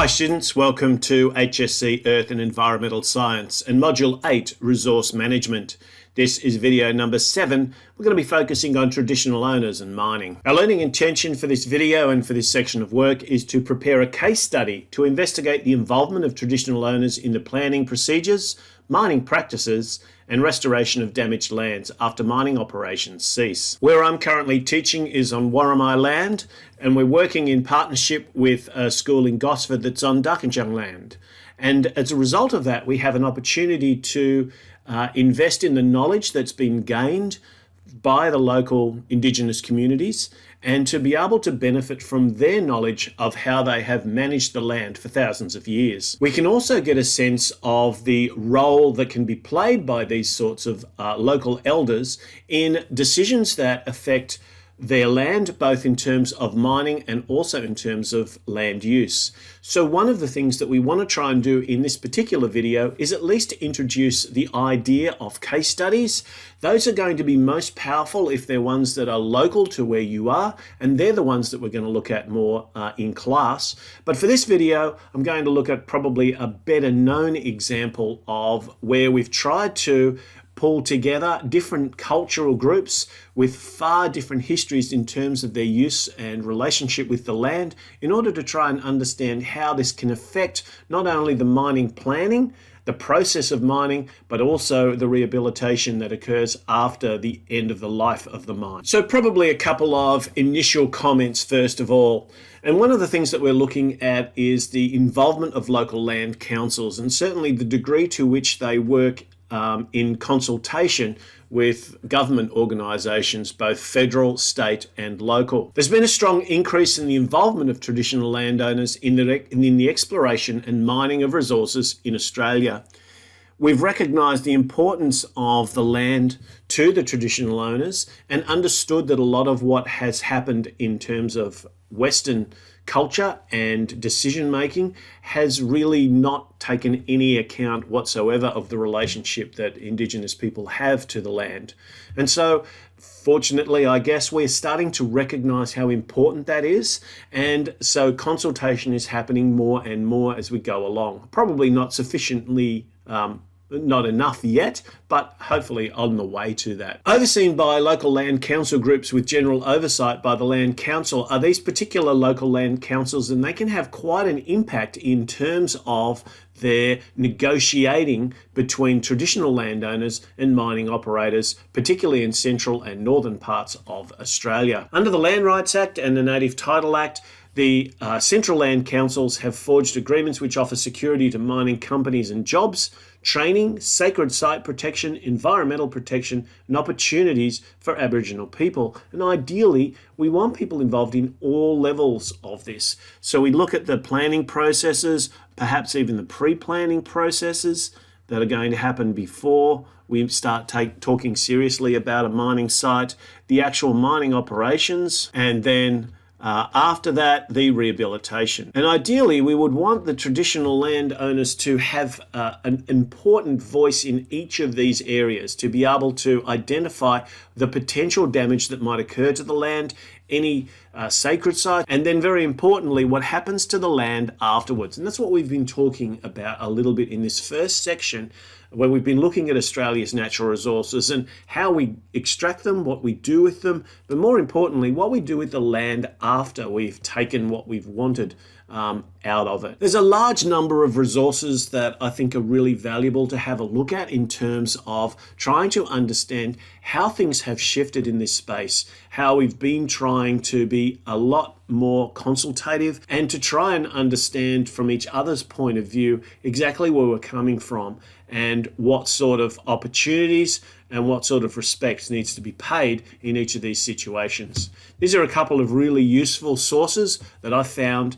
Hi students, welcome to HSC Earth and Environmental Science and Module 8, Resource Management. This is video number 7. We're going to be focusing on traditional owners and mining. Our learning intention for this video and for this section of work is to prepare a case study to investigate the involvement of traditional owners in the planning procedures, mining practices, and restoration of damaged lands after mining operations cease. Where I'm currently teaching is on Warramai land, and we're working in partnership with a school in Gosford that's on Darkinjung land. And as a result of that, we have an opportunity to invest in the knowledge that's been gained by the local Indigenous communities and to be able to benefit from their knowledge of how they have managed the land for thousands of years. We can also get a sense of the role that can be played by these sorts of local elders in decisions that affect their land, both in terms of mining and also in terms of land use. So one of the things that we want to try and do in this particular video is at least to introduce the idea of case studies. Those are going to be most powerful if they're ones that are local to where you are, and they're the ones that we're going to look at more in class. But for this video, I'm going to look at probably a better known example of where we've tried to pull together different cultural groups with far different histories in terms of their use and relationship with the land in order to try and understand how this can affect not only the mining planning, the process of mining, but also the rehabilitation that occurs after the end of the life of the mine. So probably a couple of initial comments first of all. And one of the things that we're looking at is the involvement of local land councils and certainly the degree to which they work in consultation with government organisations, both federal, state and local. There's been a strong increase in the involvement of traditional landowners in the exploration and mining of resources in Australia. We've recognised the importance of the land to the traditional owners and understood that a lot of what has happened in terms of Western culture and decision making has really not taken any account whatsoever of the relationship that Indigenous people have to the land. And so fortunately, I guess we're starting to recognise how important that is, and so consultation is happening more and more as we go along. Probably not sufficiently not enough yet, but hopefully on the way to that. Overseen by local land council groups with general oversight by the Land Council are these particular local land councils, and they can have quite an impact in terms of their negotiating between traditional landowners and mining operators, particularly in central and northern parts of Australia. Under the Land Rights Act and the Native Title Act, the central land councils have forged agreements which offer security to mining companies and jobs, training, sacred site protection, environmental protection, and opportunities for Aboriginal people. And ideally, we want people involved in all levels of this. So we look at the planning processes, perhaps even the pre-planning processes that are going to happen before we start talking seriously about a mining site, the actual mining operations, and then after that, the rehabilitation. And ideally, we would want the traditional landowners to have an important voice in each of these areas, to be able to identify the potential damage that might occur to the land, any sacred site, and then very importantly, what happens to the land afterwards. And that's what we've been talking about a little bit in this first section, where we've been looking at Australia's natural resources and how we extract them, what we do with them, but more importantly, what we do with the land after we've taken what we've wanted out of it. There's a large number of resources that I think are really valuable to have a look at in terms of trying to understand how things have shifted in this space, how we've been trying to be a lot more consultative and to try and understand from each other's point of view exactly where we're coming from and what sort of opportunities and what sort of respect needs to be paid in each of these situations. These are a couple of really useful sources that I found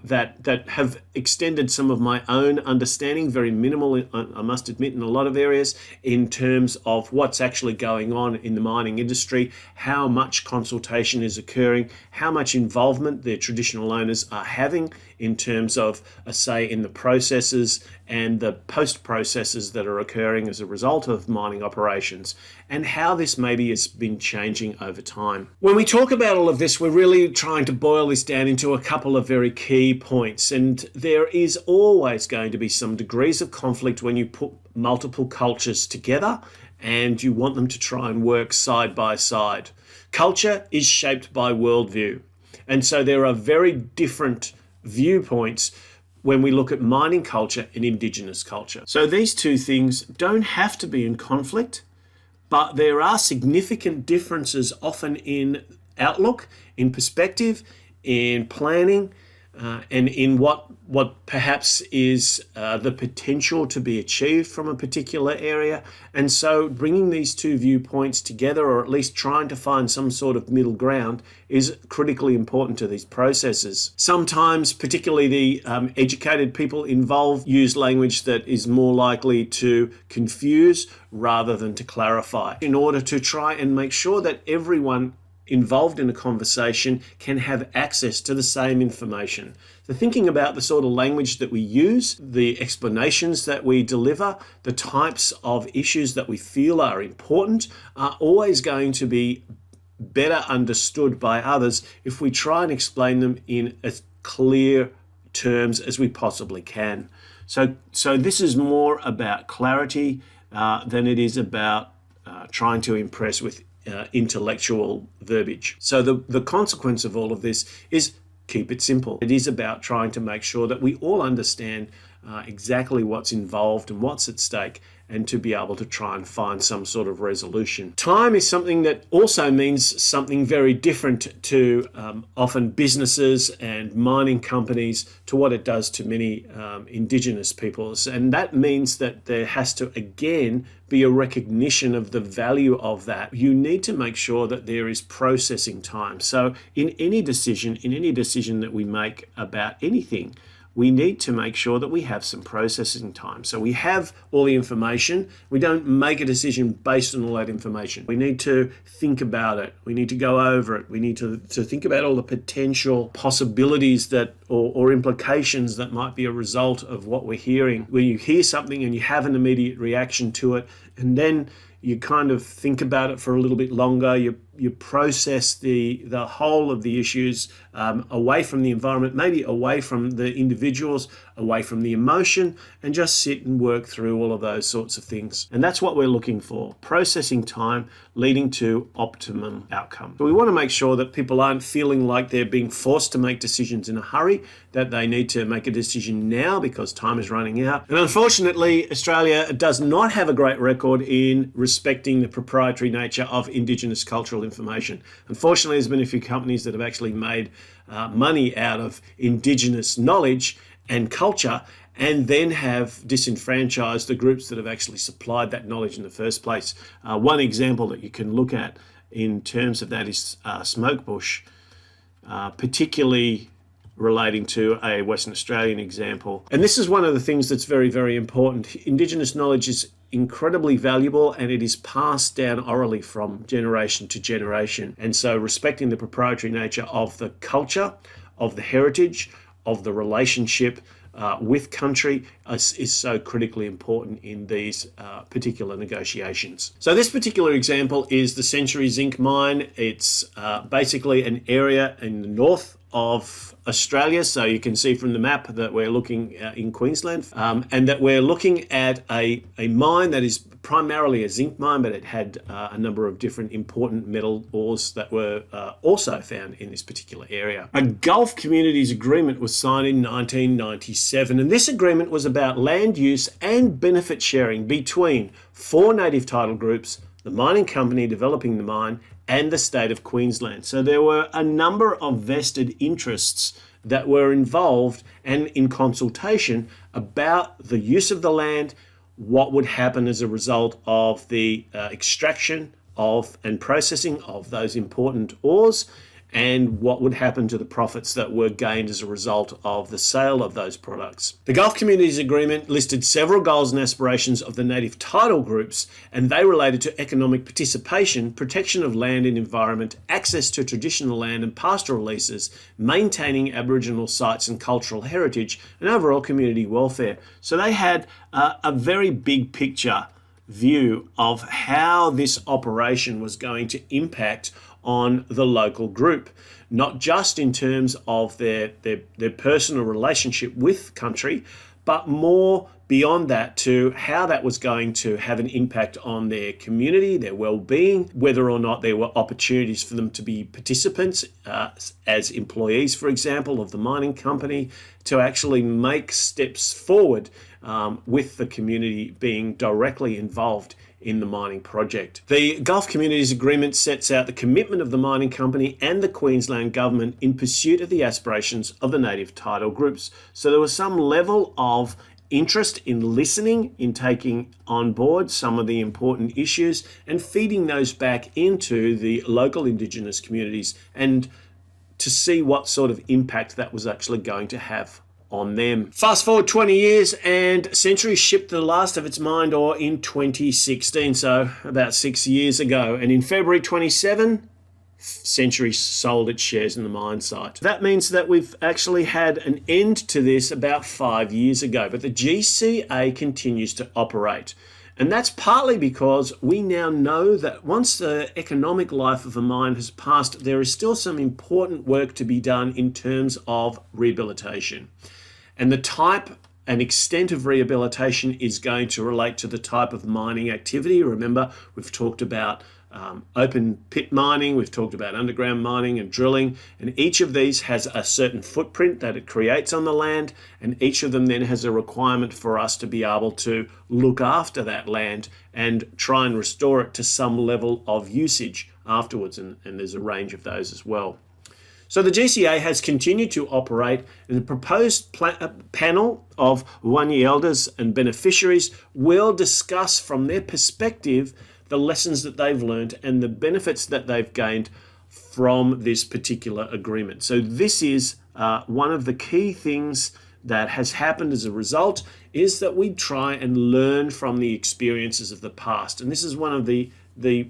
that have extended some of my own understanding, very minimal, I must admit, in a lot of areas, in terms of what's actually going on in the mining industry, how much consultation is occurring, how much involvement the traditional owners are having in terms of a say in the processes and the post-processes that are occurring as a result of mining operations, and how this maybe has been changing over time. When we talk about all of this, we're really trying to boil this down into a couple of very key points, and there is always going to be some degrees of conflict when you put multiple cultures together and you want them to try and work side by side. Culture is shaped by worldview, and so there are very different viewpoints when we look at mining culture and Indigenous culture. So these two things don't have to be in conflict, but there are significant differences often in outlook, in perspective, in planning, and in what perhaps is the potential to be achieved from a particular area. And so bringing these two viewpoints together, or at least trying to find some sort of middle ground, is critically important to these processes. Sometimes, particularly the educated people involved, use language that is more likely to confuse rather than to clarify, in order to try and make sure that everyone involved in a conversation can have access to the same information. So thinking about the sort of language that we use, the explanations that we deliver, the types of issues that we feel are important are always going to be better understood by others if we try and explain them in as clear terms as we possibly can. So this is more about clarity than it is about trying to impress with intellectual verbiage. So the consequence of all of this is keep it simple. It is about trying to make sure that we all understand exactly what's involved and what's at stake, and to be able to try and find some sort of resolution. Time is something that also means something very different to often businesses and mining companies to what it does to many Indigenous peoples. And that means that there has to, again, be a recognition of the value of that. You need to make sure that there is processing time. So in any decision that we make about anything, we need to make sure that we have some processing time. So we have all the information. We don't make a decision based on all that information. We need to think about it. We need to go over it. We need to think about all the potential possibilities that or implications that might be a result of what we're hearing. When you hear something and you have an immediate reaction to it, and then you kind of think about it for a little bit longer, you process the whole of the issues away from the environment, maybe away from the individuals, away from the emotion, and just sit and work through all of those sorts of things. And that's what we're looking for, processing time leading to optimum outcome. So we want to make sure that people aren't feeling like they're being forced to make decisions in a hurry, that they need to make a decision now because time is running out. And unfortunately, Australia does not have a great record in respecting the proprietary nature of Indigenous cultural information. Unfortunately, there's been a few companies that have actually made money out of Indigenous knowledge and culture, and then have disenfranchised the groups that have actually supplied that knowledge in the first place. One example that you can look at in terms of that is Smokebush, particularly relating to a Western Australian example. And this is one of the things that's very, very important. Indigenous knowledge is incredibly valuable, and it is passed down orally from generation to generation. And so respecting the proprietary nature of the culture, of the heritage, of the relationship with country is so critically important in these particular negotiations. So this particular example is the Century Zinc mine. It's basically an area in the north of Australia. So you can see from the map that we're looking in Queensland, and that we're looking at a mine that is primarily a zinc mine, but it had a number of different important metal ores that were also found in this particular area. A Gulf Communities Agreement was signed in 1997, and this agreement was about land use and benefit sharing between 4 native title groups, the mining company developing the mine, and the state of Queensland. So there were a number of vested interests that were involved and in consultation about the use of the land, what would happen as a result of the extraction of and processing of those important ores, and what would happen to the profits that were gained as a result of the sale of those products. The Gulf Communities Agreement listed several goals and aspirations of the native title groups, and they related to economic participation, protection of land and environment, access to traditional land and pastoral leases, maintaining Aboriginal sites and cultural heritage, and overall community welfare. So they had a very big picture view of how this operation was going to impact on the local group, not just in terms of their personal relationship with country, but more beyond that to how that was going to have an impact on their community, their well-being, whether or not there were opportunities for them to be participants as employees, for example, of the mining company, to actually make steps forward with the community being directly involved in the mining project. The Gulf Communities Agreement sets out the commitment of the mining company and the Queensland government in pursuit of the aspirations of the native title groups. So there was some level of interest in listening, in taking on board some of the important issues and feeding those back into the local Indigenous communities, and to see what sort of impact that was actually going to have on them. Fast forward 20 years and Century shipped the last of its mined ore in 2016, so about 6 years ago. And in February 27, Century sold its shares in the mine site. That means that we've actually had an end to this about 5 years ago, but the GCA continues to operate. And that's partly because we now know that once the economic life of a mine has passed, there is still some important work to be done in terms of rehabilitation. And the type and extent of rehabilitation is going to relate to the type of mining activity. Remember, we've talked about open pit mining, we've talked about underground mining and drilling, and each of these has a certain footprint that it creates on the land, and each of them then has a requirement for us to be able to look after that land and try and restore it to some level of usage afterwards, and there's a range of those as well. So the GCA has continued to operate, and the proposed panel of Wanya elders and beneficiaries will discuss from their perspective the lessons that they've learned and the benefits that they've gained from this particular agreement. So this is one of the key things that has happened as a result, is that we try and learn from the experiences of the past. And this is one of the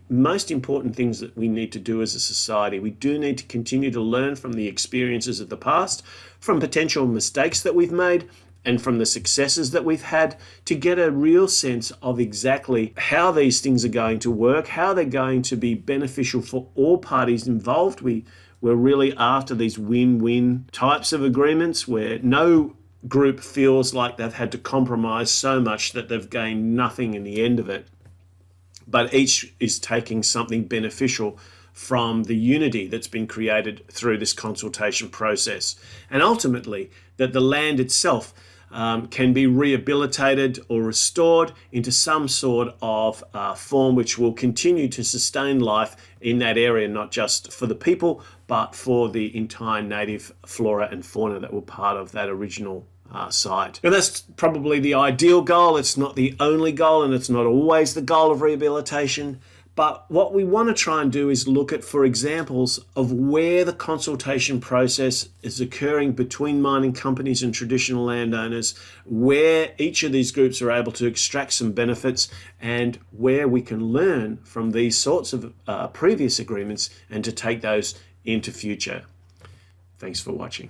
most important things that we need to do as a society. We do need to continue to learn from the experiences of the past, from potential mistakes that we've made, and from the successes that we've had, to get a real sense of exactly how these things are going to work, how they're going to be beneficial for all parties involved. We're really after these win-win types of agreements where no group feels like they've had to compromise so much that they've gained nothing in the end of it, but each is taking something beneficial from the unity that's been created through this consultation process. And ultimately, that the land itself can be rehabilitated or restored into some sort of form which will continue to sustain life in that area, not just for the people, but for the entire native flora and fauna that were part of that original site. Now that's probably the ideal goal. It's not the only goal, and it's not always the goal of rehabilitation. But what we want to try and do is look at, for examples of where the consultation process is occurring between mining companies and traditional landowners, where each of these groups are able to extract some benefits, and where we can learn from these sorts of previous agreements and to take those into future. Thanks for watching.